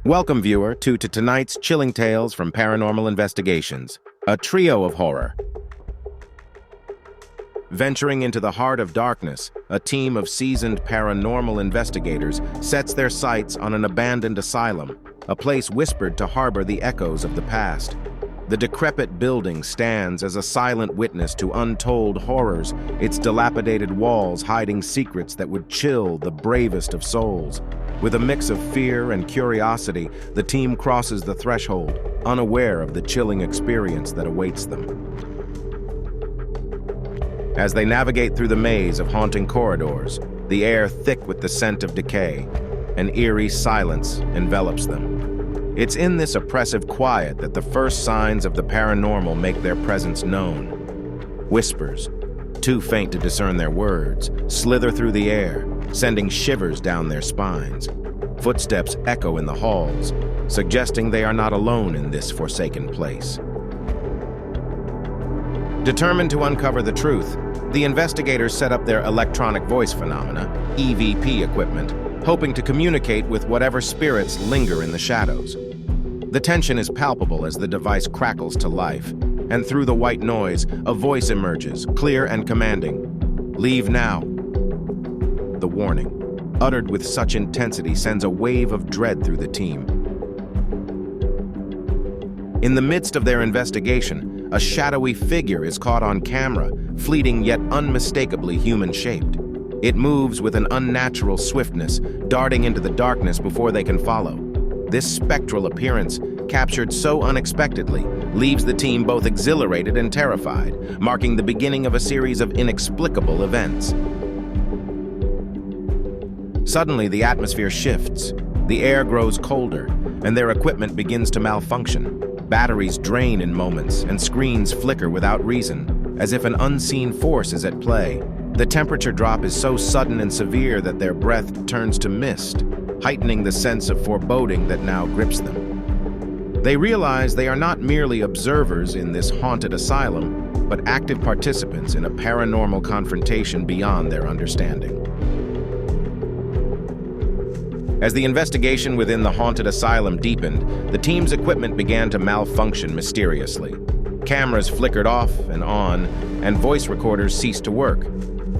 Welcome, viewer, to tonight's chilling tales from Paranormal Investigations, a trio of horror. Venturing into the heart of darkness, a team of seasoned paranormal investigators sets their sights on an abandoned asylum, a place whispered to harbor the echoes of the past. The decrepit building stands as a silent witness to untold horrors, its dilapidated walls hiding secrets that would chill the bravest of souls. With a mix of fear and curiosity, the team crosses the threshold, unaware of the chilling experience that awaits them. As they navigate through the maze of haunting corridors, the air thick with the scent of decay, an eerie silence envelops them. It's in this oppressive quiet that the first signs of the paranormal make their presence known. Whispers, too faint to discern their words, slither through the air, sending shivers down their spines. Footsteps echo in the halls, suggesting they are not alone in this forsaken place. Determined to uncover the truth, the investigators set up their electronic voice phenomena, EVP equipment, hoping to communicate with whatever spirits linger in the shadows. The tension is palpable as the device crackles to life, and through the white noise, a voice emerges, clear and commanding. "Leave now." The warning, uttered with such intensity, sends a wave of dread through the team. In the midst of their investigation, a shadowy figure is caught on camera, fleeting yet unmistakably human-shaped. It moves with an unnatural swiftness, darting into the darkness before they can follow. This spectral appearance, captured so unexpectedly, leaves the team both exhilarated and terrified, marking the beginning of a series of inexplicable events. Suddenly, the atmosphere shifts. The air grows colder, and their equipment begins to malfunction. Batteries drain in moments, and screens flicker without reason, as if an unseen force is at play. The temperature drop is so sudden and severe that their breath turns to mist, heightening the sense of foreboding that now grips them. They realize they are not merely observers in this haunted asylum, but active participants in a paranormal confrontation beyond their understanding. As the investigation within the haunted asylum deepened, the team's equipment began to malfunction mysteriously. Cameras flickered off and on, and voice recorders ceased to work.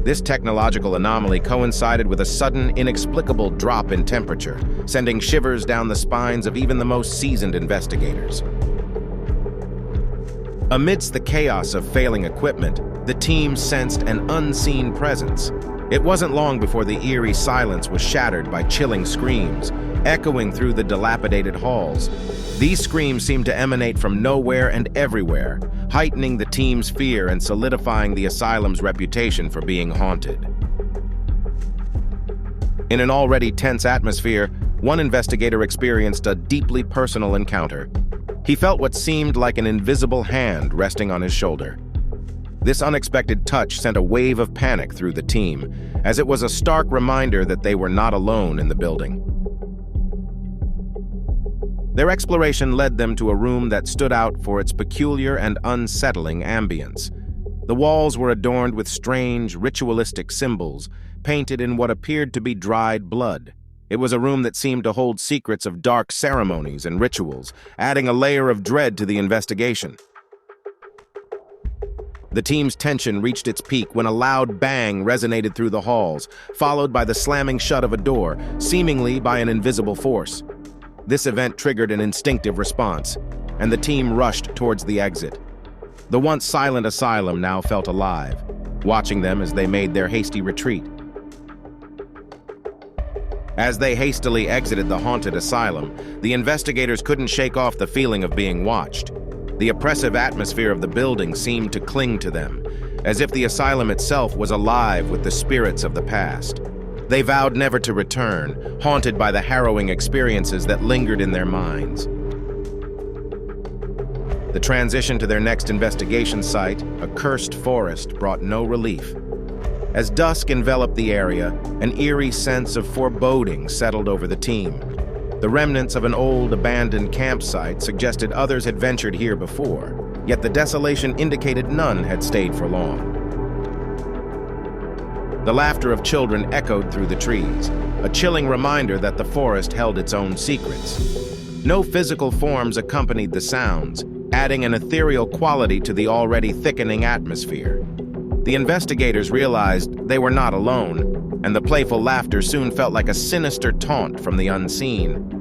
This technological anomaly coincided with a sudden, inexplicable drop in temperature, sending shivers down the spines of even the most seasoned investigators. Amidst the chaos of failing equipment, the team sensed an unseen presence. It wasn't long before the eerie silence was shattered by chilling screams, echoing through the dilapidated halls. These screams seemed to emanate from nowhere and everywhere, heightening the team's fear and solidifying the asylum's reputation for being haunted. In an already tense atmosphere, one investigator experienced a deeply personal encounter. He felt what seemed like an invisible hand resting on his shoulder. This unexpected touch sent a wave of panic through the team, as it was a stark reminder that they were not alone in the building. Their exploration led them to a room that stood out for its peculiar and unsettling ambience. The walls were adorned with strange, ritualistic symbols, painted in what appeared to be dried blood. It was a room that seemed to hold secrets of dark ceremonies and rituals, adding a layer of dread to the investigation. The team's tension reached its peak when a loud bang resonated through the halls, followed by the slamming shut of a door, seemingly by an invisible force. This event triggered an instinctive response, and the team rushed towards the exit. The once silent asylum now felt alive, watching them as they made their hasty retreat. As they hastily exited the haunted asylum, the investigators couldn't shake off the feeling of being watched. The oppressive atmosphere of the building seemed to cling to them, as if the asylum itself was alive with the spirits of the past. They vowed never to return, haunted by the harrowing experiences that lingered in their minds. The transition to their next investigation site, a cursed forest, brought no relief. As dusk enveloped the area, an eerie sense of foreboding settled over the team. The remnants of an old, abandoned campsite suggested others had ventured here before, yet the desolation indicated none had stayed for long. The laughter of children echoed through the trees, a chilling reminder that the forest held its own secrets. No physical forms accompanied the sounds, adding an ethereal quality to the already thickening atmosphere. The investigators realized they were not alone, and the playful laughter soon felt like a sinister taunt from the unseen.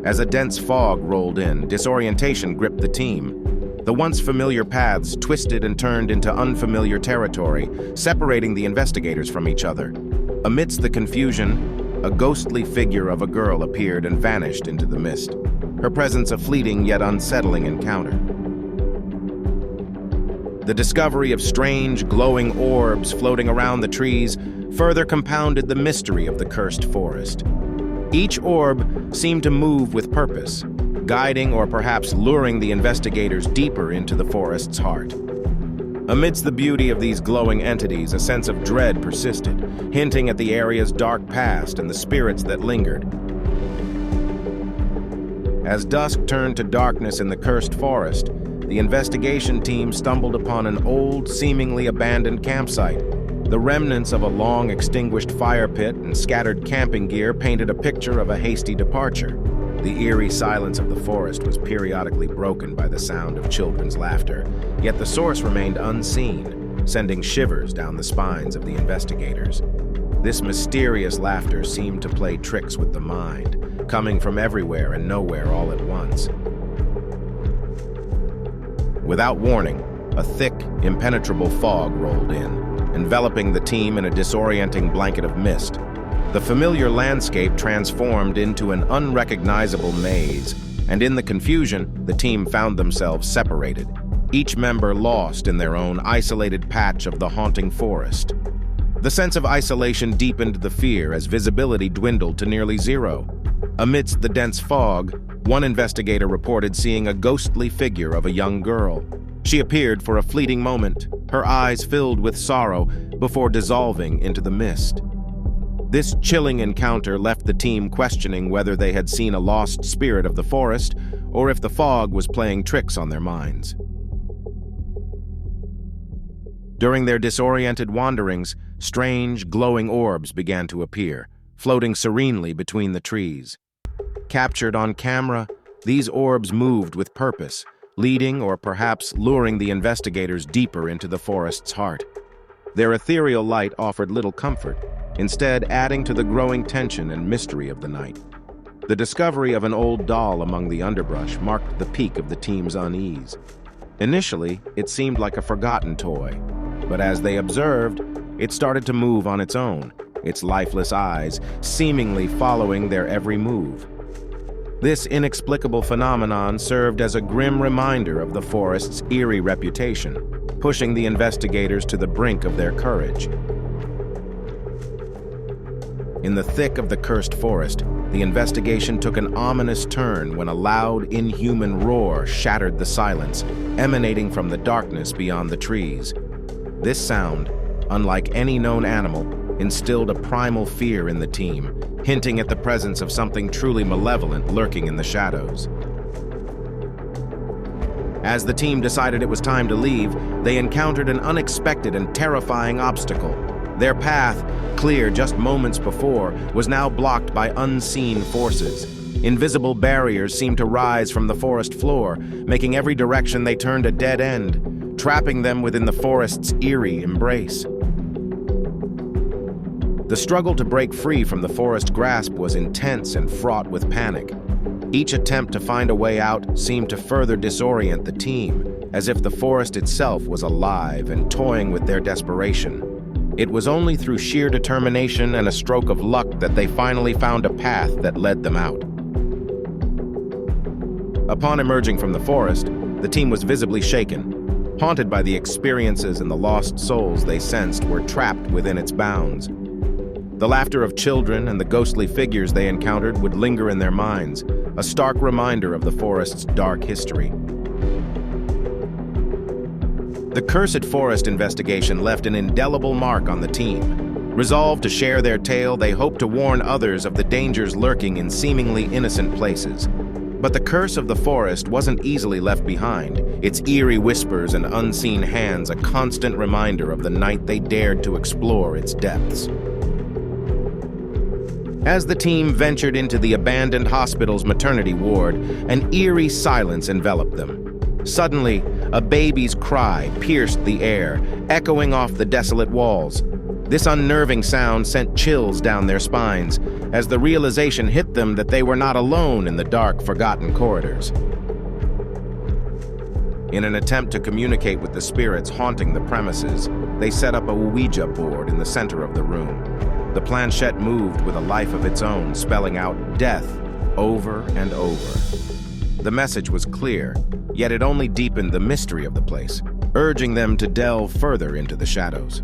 As a dense fog rolled in, disorientation gripped the team. The once familiar paths twisted and turned into unfamiliar territory, separating the investigators from each other. Amidst the confusion, a ghostly figure of a girl appeared and vanished into the mist, her presence a fleeting yet unsettling encounter. The discovery of strange, glowing orbs floating around the trees further compounded the mystery of the cursed forest. Each orb seemed to move with purpose, guiding or perhaps luring the investigators deeper into the forest's heart. Amidst the beauty of these glowing entities, a sense of dread persisted, hinting at the area's dark past and the spirits that lingered. As dusk turned to darkness in the cursed forest, the investigation team stumbled upon an old, seemingly abandoned campsite. The remnants of a long extinguished fire pit and scattered camping gear painted a picture of a hasty departure. The eerie silence of the forest was periodically broken by the sound of children's laughter, yet the source remained unseen, sending shivers down the spines of the investigators. This mysterious laughter seemed to play tricks with the mind, coming from everywhere and nowhere all at once. Without warning, a thick, impenetrable fog rolled in, enveloping the team in a disorienting blanket of mist. The familiar landscape transformed into an unrecognizable maze, and in the confusion, the team found themselves separated, each member lost in their own isolated patch of the haunting forest. The sense of isolation deepened the fear as visibility dwindled to nearly zero. Amidst the dense fog, one investigator reported seeing a ghostly figure of a young girl. She appeared for a fleeting moment, her eyes filled with sorrow before dissolving into the mist. This chilling encounter left the team questioning whether they had seen a lost spirit of the forest or if the fog was playing tricks on their minds. During their disoriented wanderings, strange, glowing orbs began to appear, floating serenely between the trees. Captured on camera, these orbs moved with purpose, leading or perhaps luring the investigators deeper into the forest's heart. Their ethereal light offered little comfort, instead adding to the growing tension and mystery of the night. The discovery of an old doll among the underbrush marked the peak of the team's unease. Initially, it seemed like a forgotten toy, but as they observed, it started to move on its own, its lifeless eyes seemingly following their every move. This inexplicable phenomenon served as a grim reminder of the forest's eerie reputation, pushing the investigators to the brink of their courage. In the thick of the cursed forest, the investigation took an ominous turn when a loud, inhuman roar shattered the silence, emanating from the darkness beyond the trees. This sound, unlike any known animal, instilled a primal fear in the team, hinting at the presence of something truly malevolent lurking in the shadows. As the team decided it was time to leave, they encountered an unexpected and terrifying obstacle. Their path, clear just moments before, was now blocked by unseen forces. Invisible barriers seemed to rise from the forest floor, making every direction they turned a dead end, trapping them within the forest's eerie embrace. The struggle to break free from the forest grasp was intense and fraught with panic. Each attempt to find a way out seemed to further disorient the team, as if the forest itself was alive and toying with their desperation. It was only through sheer determination and a stroke of luck that they finally found a path that led them out. Upon emerging from the forest, the team was visibly shaken, haunted by the experiences and the lost souls they sensed were trapped within its bounds. The laughter of children and the ghostly figures they encountered would linger in their minds, a stark reminder of the forest's dark history. The Cursed Forest investigation left an indelible mark on the team. Resolved to share their tale, they hoped to warn others of the dangers lurking in seemingly innocent places. But the curse of the forest wasn't easily left behind, its eerie whispers and unseen hands a constant reminder of the night they dared to explore its depths. As the team ventured into the abandoned hospital's maternity ward, an eerie silence enveloped them. Suddenly, a baby's cry pierced the air, echoing off the desolate walls. This unnerving sound sent chills down their spines as the realization hit them that they were not alone in the dark, forgotten corridors. In an attempt to communicate with the spirits haunting the premises, they set up a Ouija board in the center of the room. The planchette moved with a life of its own, spelling out death over and over. The message was clear, yet it only deepened the mystery of the place, urging them to delve further into the shadows.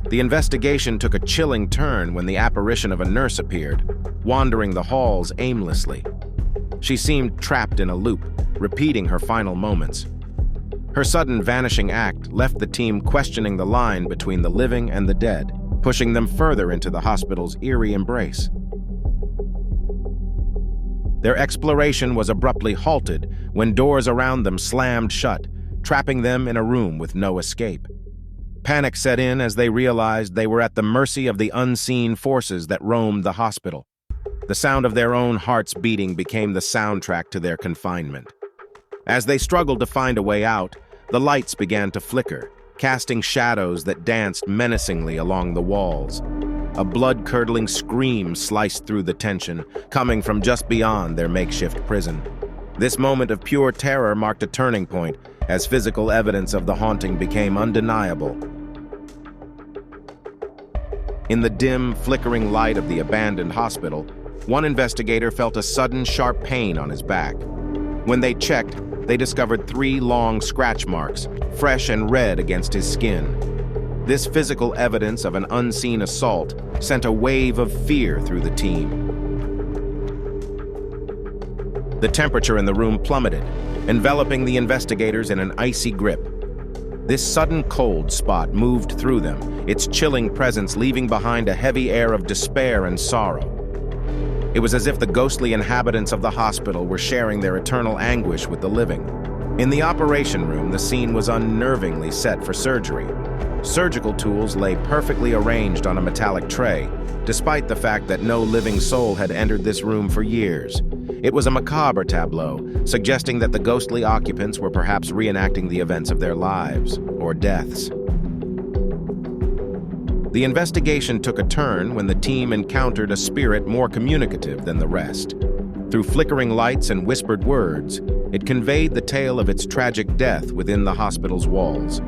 The investigation took a chilling turn when the apparition of a nurse appeared, wandering the halls aimlessly. She seemed trapped in a loop, repeating her final moments. Her sudden vanishing act left the team questioning the line between the living and the dead, pushing them further into the hospital's eerie embrace. Their exploration was abruptly halted when doors around them slammed shut, trapping them in a room with no escape. Panic set in as they realized they were at the mercy of the unseen forces that roamed the hospital. The sound of their own hearts beating became the soundtrack to their confinement. As they struggled to find a way out, the lights began to flicker, casting shadows that danced menacingly along the walls. A blood-curdling scream sliced through the tension, coming from just beyond their makeshift prison. This moment of pure terror marked a turning point, as physical evidence of the haunting became undeniable. In the dim, flickering light of the abandoned hospital, one investigator felt a sudden sharp pain on his back. When they checked, they discovered 3 long scratch marks, fresh and red against his skin. This physical evidence of an unseen assault sent a wave of fear through the team. The temperature in the room plummeted, enveloping the investigators in an icy grip. This sudden cold spot moved through them, its chilling presence leaving behind a heavy air of despair and sorrow. It was as if the ghostly inhabitants of the hospital were sharing their eternal anguish with the living. In the operation room, the scene was unnervingly set for surgery. Surgical tools lay perfectly arranged on a metallic tray, despite the fact that no living soul had entered this room for years. It was a macabre tableau, suggesting that the ghostly occupants were perhaps reenacting the events of their lives, or deaths. The investigation took a turn when the team encountered a spirit more communicative than the rest. Through flickering lights and whispered words, it conveyed the tale of its tragic death within the hospital's walls.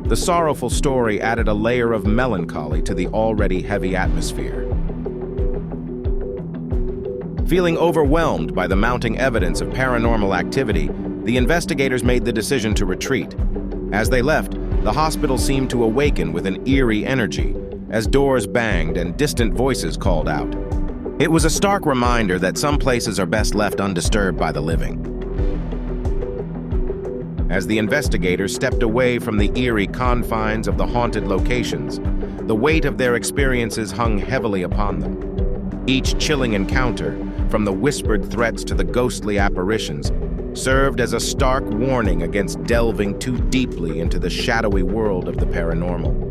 The sorrowful story added a layer of melancholy to the already heavy atmosphere. Feeling overwhelmed by the mounting evidence of paranormal activity, the investigators made the decision to retreat. As they left, the hospital seemed to awaken with an eerie energy, as doors banged and distant voices called out. It was a stark reminder that some places are best left undisturbed by the living. As the investigators stepped away from the eerie confines of the haunted locations, the weight of their experiences hung heavily upon them. Each chilling encounter, from the whispered threats to the ghostly apparitions, served as a stark warning against delving too deeply into the shadowy world of the paranormal.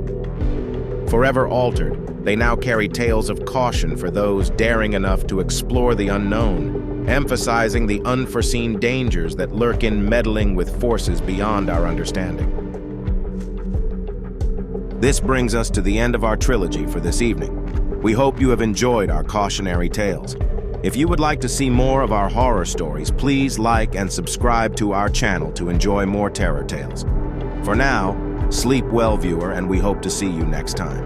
Forever altered, they now carry tales of caution for those daring enough to explore the unknown, emphasizing the unforeseen dangers that lurk in meddling with forces beyond our understanding. This brings us to the end of our trilogy for this evening. We hope you have enjoyed our cautionary tales. If you would like to see more of our horror stories, please like and subscribe to our channel to enjoy more terror tales. For now, sleep well, viewer, and we hope to see you next time.